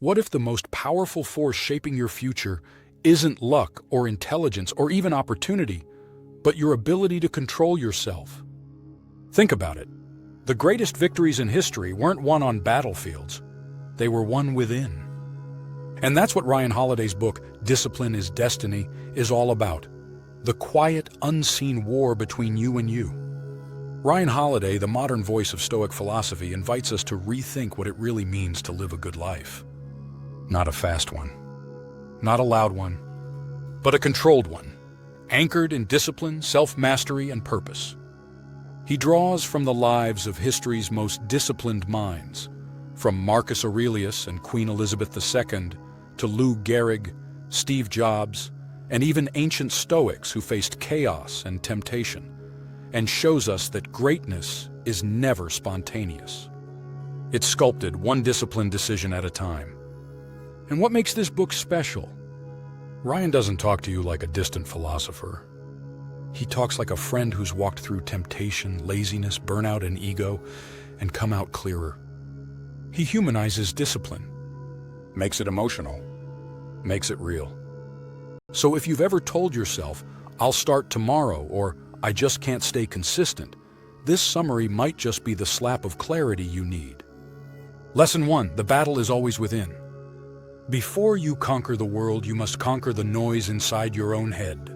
What if the most powerful force shaping your future isn't luck or intelligence or even opportunity, but your ability to control yourself? Think about it. The greatest victories in history weren't won on battlefields. They were won within. And that's what Ryan Holiday's book, Discipline is Destiny, is all about. The quiet, unseen war between you and you. Ryan Holiday, the modern voice of Stoic philosophy, invites us to rethink what it really means to live a good life. Not a fast one, not a loud one, but a controlled one, anchored in discipline, self-mastery, and purpose. He draws from the lives of history's most disciplined minds, from Marcus Aurelius and Queen Elizabeth II to Lou Gehrig, Steve Jobs, and even ancient Stoics who faced chaos and temptation, and shows us that greatness is never spontaneous. It's sculpted one disciplined decision at a time. And what makes this book special? Ryan doesn't talk to you like a distant philosopher. He talks like a friend who's walked through temptation, laziness, burnout, and ego, and come out clearer. He humanizes discipline, makes it emotional, makes it real. So if you've ever told yourself, "I'll start tomorrow," or "I just can't stay consistent," this summary might just be the slap of clarity you need. Lesson 1, the battle is always within. Before you conquer the world, you must conquer the noise inside your own head.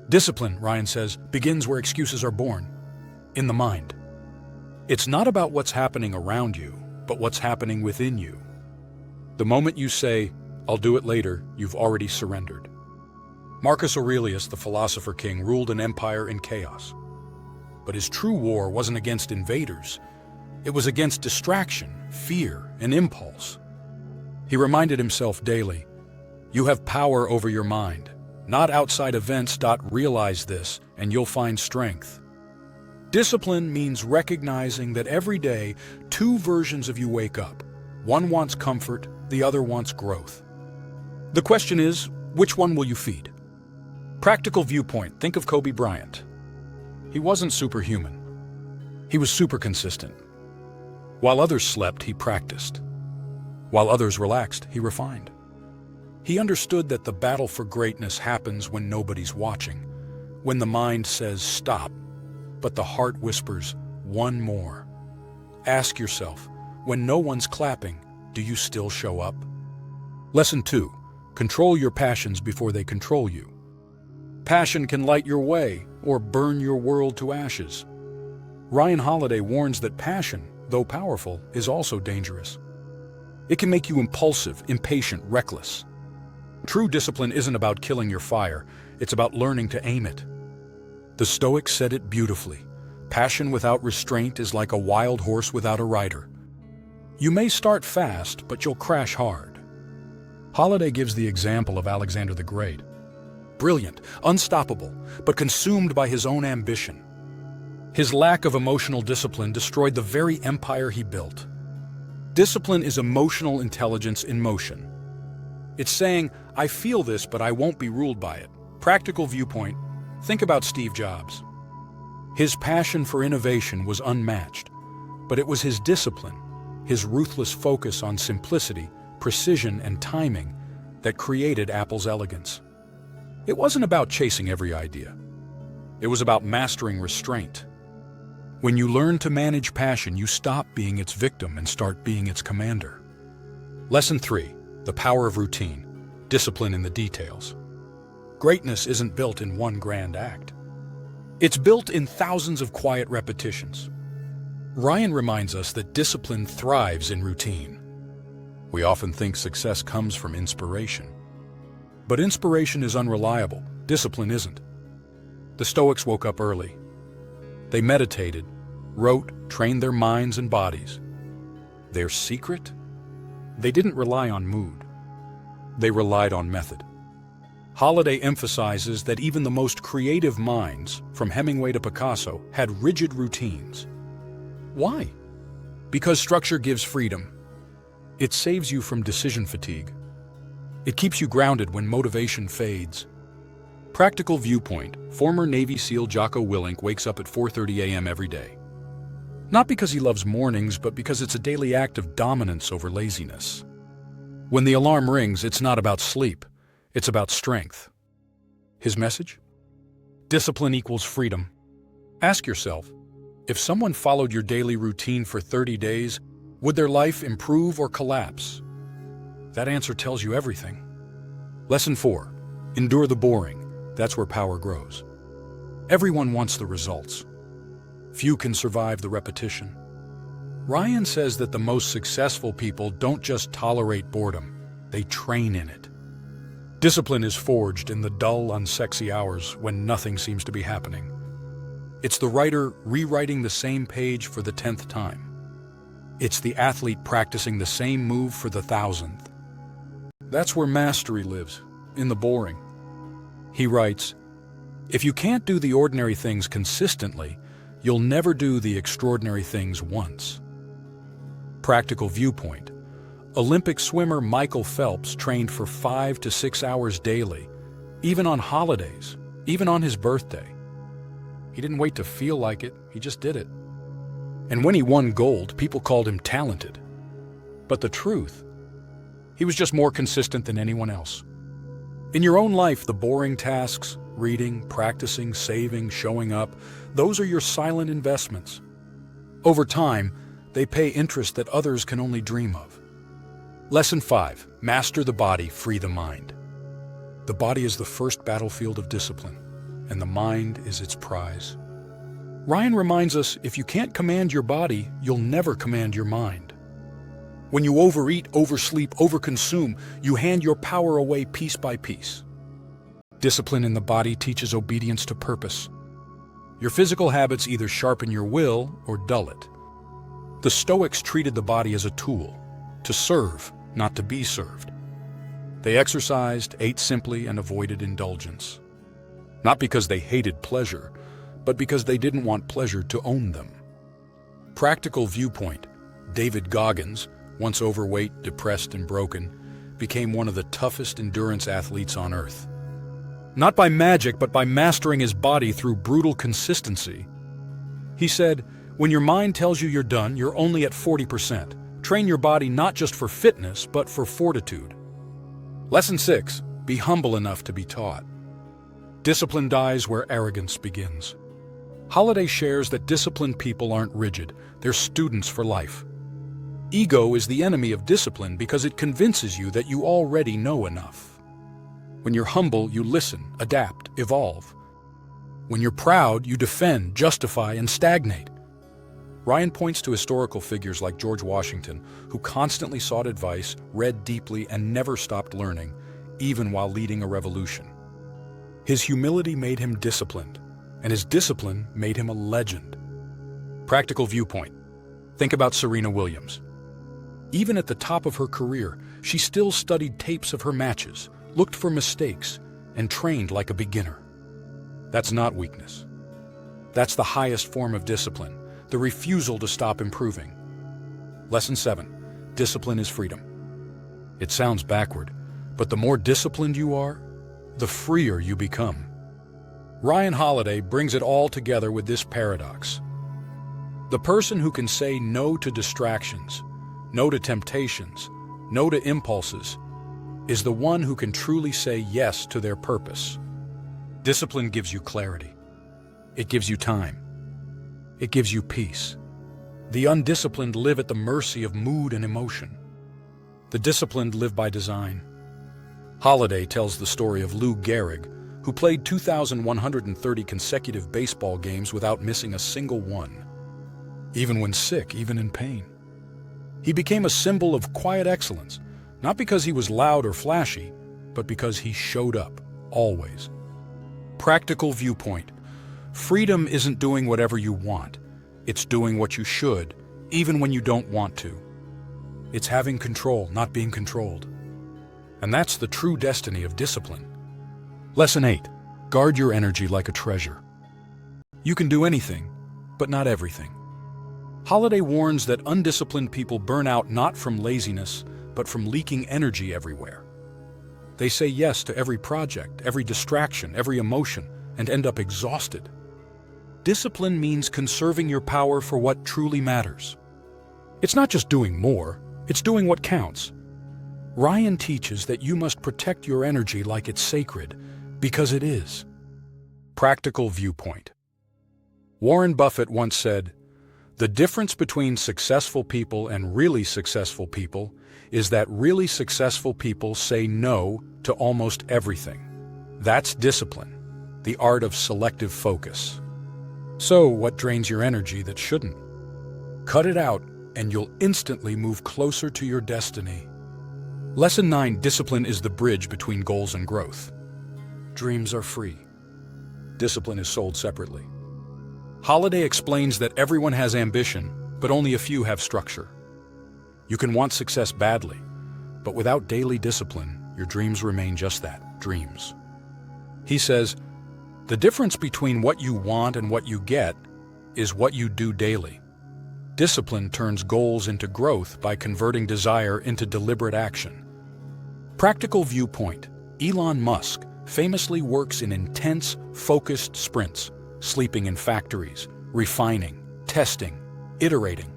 Discipline, Ryan says, begins where excuses are born, in the mind. It's not about what's happening around you, but what's happening within you. The moment you say, "I'll do it later," you've already surrendered. Marcus Aurelius, the philosopher king, ruled an empire in chaos. But his true war wasn't against invaders. It was against distraction, fear, and impulse. He reminded himself daily, "You have power over your mind, not outside events. Realize this, and you'll find strength." Discipline means recognizing that every day, two versions of you wake up. One wants comfort, the other wants growth. The question is, which one will you feed? Practical viewpoint, think of Kobe Bryant. He wasn't superhuman. He was super consistent. While others slept, he practiced. While others relaxed, he refined. He understood that the battle for greatness happens when nobody's watching, when the mind says stop, but the heart whispers one more. Ask yourself, when no one's clapping, do you still show up? Lesson 2, control your passions before they control you. Passion can light your way or burn your world to ashes. Ryan Holiday warns that passion, though powerful, is also dangerous. It can make you impulsive, impatient, reckless. True discipline isn't about killing your fire, it's about learning to aim it. The Stoics said it beautifully. Passion without restraint is like a wild horse without a rider. You may start fast, but you'll crash hard. Holiday gives the example of Alexander the Great. Brilliant, unstoppable, but consumed by his own ambition. His lack of emotional discipline destroyed the very empire he built. Discipline is emotional intelligence in motion. It's saying, "I feel this, but I won't be ruled by it." Practical viewpoint, think about Steve Jobs. His passion for innovation was unmatched, but it was his discipline, his ruthless focus on simplicity, precision, and timing that created Apple's elegance. It wasn't about chasing every idea. It was about mastering restraint. When you learn to manage passion, you stop being its victim and start being its commander. Lesson 3, the power of routine, discipline in the details. Greatness isn't built in one grand act. It's built in thousands of quiet repetitions. Ryan reminds us that discipline thrives in routine. We often think success comes from inspiration. But inspiration is unreliable, discipline isn't. The Stoics woke up early. They meditated, wrote, trained their minds and bodies. Their secret? They didn't rely on mood. They relied on method. Holiday emphasizes that even the most creative minds, from Hemingway to Picasso, had rigid routines. Why? Because structure gives freedom. It saves you from decision fatigue. It keeps you grounded when motivation fades. Practical viewpoint, former Navy SEAL Jocko Willink wakes up at 4:30 a.m. every day. Not because he loves mornings, but because it's a daily act of dominance over laziness. When the alarm rings, it's not about sleep, it's about strength. His message? Discipline equals freedom. Ask yourself, if someone followed your daily routine for 30 days, would their life improve or collapse? That answer tells you everything. Lesson 4. Endure the boring. That's where power grows. Everyone wants the results. Few can survive the repetition. Ryan says that the most successful people don't just tolerate boredom, they train in it. Discipline is forged in the dull, unsexy hours when nothing seems to be happening. It's the writer rewriting the same page for the 10th time. It's the athlete practicing the same move for the 1,000th. That's where mastery lives, in the boring. He writes, "If you can't do the ordinary things consistently, you'll never do the extraordinary things once." Practical viewpoint. Olympic swimmer Michael Phelps trained for 5 to 6 hours daily, even on holidays, even on his birthday. He didn't wait to feel like it, he just did it. And when he won gold, people called him talented. But the truth, he was just more consistent than anyone else. In your own life, the boring tasks, reading, practicing, saving, showing up, those are your silent investments. Over time, they pay interest that others can only dream of. Lesson 5. Master the body, free the mind. The body is the first battlefield of discipline, and the mind is its prize. Ryan reminds us, if you can't command your body, you'll never command your mind. When you overeat, oversleep, overconsume, you hand your power away piece by piece. Discipline in the body teaches obedience to purpose. Your physical habits either sharpen your will or dull it. The Stoics treated the body as a tool, to serve, not to be served. They exercised, ate simply, and avoided indulgence. Not because they hated pleasure, but because they didn't want pleasure to own them. Practical viewpoint. David Goggins, once overweight, depressed, and broken, became one of the toughest endurance athletes on earth. Not by magic, but by mastering his body through brutal consistency. He said, "When your mind tells you you're done, you're only at 40%. Train your body not just for fitness, but for fortitude." Lesson 6. Be humble enough to be taught. Discipline dies where arrogance begins. Holiday shares that disciplined people aren't rigid, they're students for life. Ego is the enemy of discipline because it convinces you that you already know enough. When you're humble, you listen, adapt, evolve. When you're proud, you defend, justify, and stagnate. Ryan points to historical figures like George Washington, who constantly sought advice, read deeply, and never stopped learning, even while leading a revolution. His humility made him disciplined, and his discipline made him a legend. Practical viewpoint. Think about Serena Williams. Even at the top of her career, she still studied tapes of her matches, looked for mistakes, and trained like a beginner. That's not weakness. That's the highest form of discipline, the refusal to stop improving. Lesson 7. Discipline is freedom. It sounds backward, but the more disciplined you are, the freer you become. Ryan Holiday brings it all together with this paradox. The person who can say no to distractions, no to temptations, no to impulses, is the one who can truly say yes to their purpose. Discipline gives you clarity. It gives you time. It gives you peace. The undisciplined live at the mercy of mood and emotion. The disciplined live by design. Holiday tells the story of Gehrig, who played 2,130 consecutive baseball games without missing a single one. Even when sick, even in pain. He became a symbol of quiet excellence, not because he was loud or flashy, but because he showed up, always. Practical viewpoint. Freedom isn't doing whatever you want. It's doing what you should, even when you don't want to. It's having control, not being controlled. And that's the true destiny of discipline. Lesson 8. Guard your energy like a treasure. You can do anything, but not everything. Holiday warns that undisciplined people burn out not from laziness, but from leaking energy everywhere. They say yes to every project, every distraction, every emotion, and end up exhausted. Discipline means conserving your power for what truly matters. It's not just doing more, it's doing what counts. Ryan teaches that you must protect your energy like it's sacred, because it is. Practical viewpoint. Warren Buffett once said, "The difference between successful people and really successful people is that really successful people say no to almost everything. That's discipline, the art of selective focus." So, what drains your energy that shouldn't? Cut it out, and you'll instantly move closer to your destiny. Lesson 9: Discipline is the bridge between goals and growth. Dreams are free. Discipline is sold separately. Holiday explains that everyone has ambition, but only a few have structure. You can want success badly, but without daily discipline, your dreams remain just that, dreams. He says, "The difference between what you want and what you get is what you do daily." Discipline turns goals into growth by converting desire into deliberate action. Practical viewpoint. Elon Musk famously works in intense, focused sprints, sleeping in factories, refining, testing, iterating.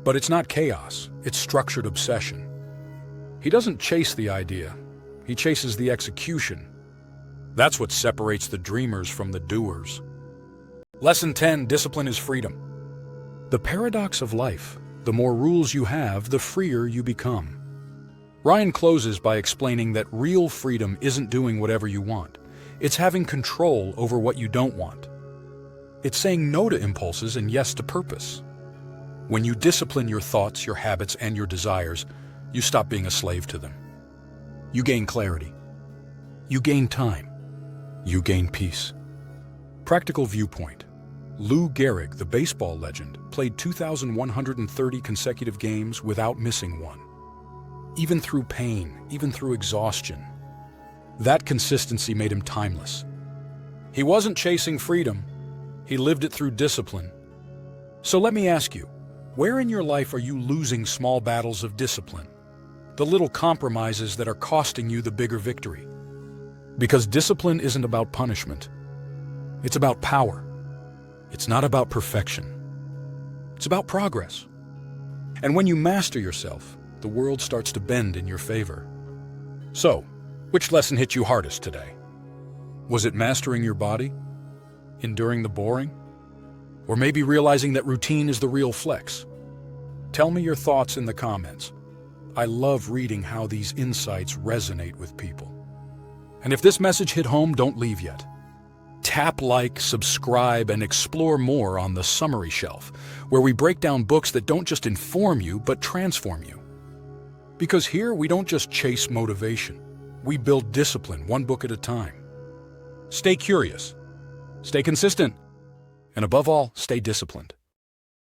But it's not chaos, it's structured obsession. He doesn't chase the idea, he chases the execution. That's what separates the dreamers from the doers. Lesson 10: Discipline is freedom. The paradox of life: the more rules you have, the freer you become. Ryan closes by explaining that real freedom isn't doing whatever you want. It's having control over what you don't want. It's saying no to impulses and yes to purpose. When you discipline your thoughts, your habits, and your desires, you stop being a slave to them. You gain clarity. You gain time. You gain peace. Practical viewpoint. Lou Gehrig, the baseball legend, played 2,130 consecutive games without missing one. Even through pain, even through exhaustion. That consistency made him timeless. He wasn't chasing freedom, he lived it through discipline. So let me ask you, where in your life are you losing small battles of discipline? The little compromises that are costing you the bigger victory. Because discipline isn't about punishment. It's about power. It's not about perfection. It's about progress. And when you master yourself, the world starts to bend in your favor. So, which lesson hit you hardest today? Was it mastering your body? Enduring the boring? Or maybe realizing that routine is the real flex? Tell me your thoughts in the comments. I love reading how these insights resonate with people. And if this message hit home, don't leave yet. Tap like, subscribe, and explore more on the Summary Shelf, where we break down books that don't just inform you, but transform you. Because here, we don't just chase motivation. We build discipline, one book at a time. Stay curious, stay consistent, and above all, stay disciplined.